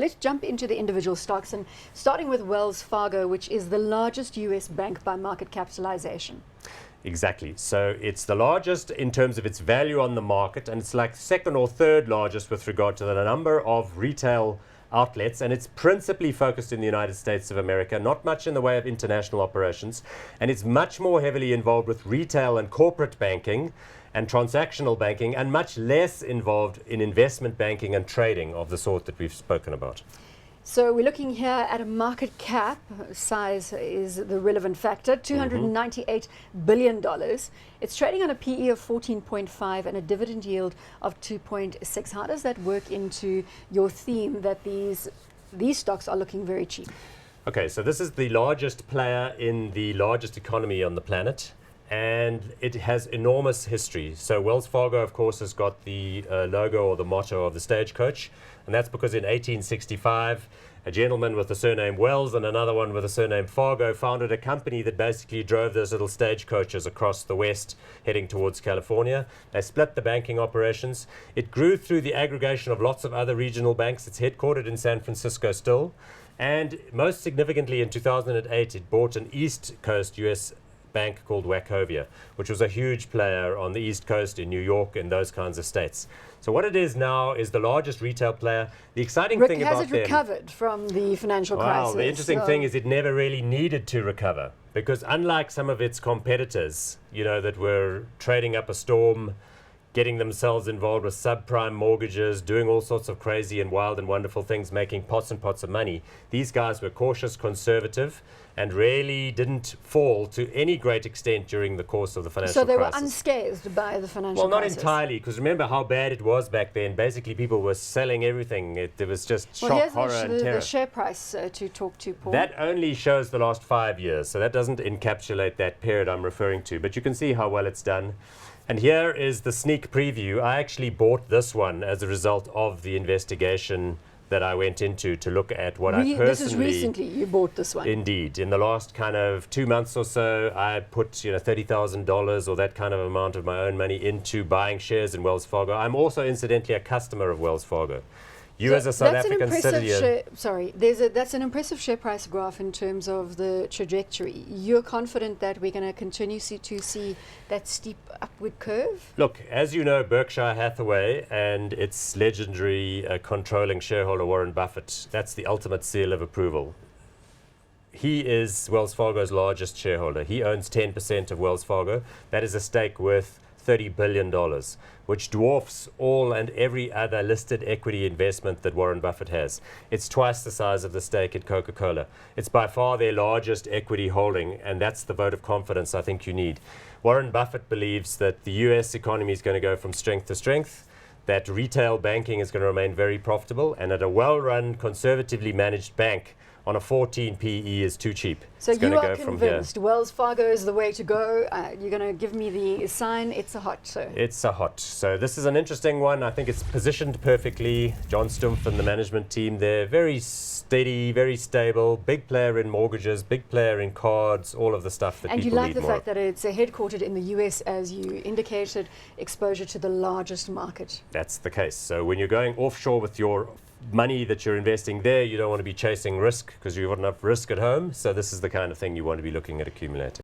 let's jump into the individual stocks, and starting with Wells Fargo, which is the largest US bank by market capitalization. Exactly. So it's the largest in terms of its value on the market, and it's like second or third largest with regard to the number of retail outlets, and it's principally focused in the United States of America, not much in the way of international operations, and it's much more heavily involved with retail and corporate banking and transactional banking, and much less involved in investment banking and trading of the sort that we've spoken about. So we're looking here at a market cap. Size is the relevant factor, $298 billion. It's trading on a PE of 14.5 and a dividend yield of 2.6. How does that work into your theme that these stocks are looking very cheap? Okay, so this is the largest player in the largest economy on the planet, and it has enormous history. So Wells Fargo, of course, has got the logo or the motto of the stagecoach, and that's because in 1865, a gentleman with the surname Wells and another one with the surname Fargo founded a company that basically drove those little stagecoaches across the West heading towards California. They split the banking operations. It grew through the aggregation of lots of other regional banks. It's headquartered in San Francisco still. And most significantly, in 2008, it bought an East Coast US bank called Wachovia, which was a huge player on the East Coast in New York and those kinds of states. So what it is now is the largest retail player. The exciting thing about them... Has it recovered from the financial crisis? Well, the interesting thing is it never really needed to recover, because unlike some of its competitors, you know, that were trading up a storm, getting themselves involved with subprime mortgages, doing all sorts of crazy and wild and wonderful things, making pots and pots of money. These guys were cautious, conservative, and really didn't fall to any great extent during the course of the financial crisis. So they were unscathed by the financial crisis? Well, not entirely, because remember how bad it was back then. Basically, people were selling everything. There was just shock, horror, and terror. The share price to talk to, Paul. That only shows the last 5 years, so that doesn't encapsulate that period I'm referring to. But you can see how well it's done. And here is the sneak preview. I actually bought this one as a result of the investigation that I went into to look at what I personally... This is recently you bought this one. Indeed. In the last kind of 2 months or so, I put $30,000 or that kind of amount of my own money into buying shares in Wells Fargo. I'm also incidentally a customer of Wells Fargo. You as a South African citizen... That's an impressive share price graph in terms of the trajectory. You're confident that we're going to continue to see that steep upward curve? Look, as you know, Berkshire Hathaway and its legendary controlling shareholder Warren Buffett, that's the ultimate seal of approval. He is Wells Fargo's largest shareholder. He owns 10% of Wells Fargo. That is a stake worth $30 billion, which dwarfs all and every other listed equity investment that Warren Buffett has. It's twice the size of the stake in Coca-Cola. It's by far their largest equity holding, and that's the vote of confidence I think you need. Warren Buffett believes that the US economy is going to go from strength to strength, that retail banking is going to remain very profitable, and that a well-run, conservatively managed bank on a 14 PE is too cheap. So you are convinced Wells Fargo is the way to go. You're going to give me the sign. It's a hot. So. It's a hot. So this is an interesting one. I think it's positioned perfectly. John Stumpf and the management team, they're very steady, very stable, big player in mortgages, big player in cards, all of the stuff that people need more. And you like the fact that it's headquartered in the US, as you indicated, exposure to the largest market. That's the case. So when you're going offshore with your money that you're investing there, you don't want to be chasing risk because you've got enough risk at home. So this is the kind of thing you want to be looking at accumulating.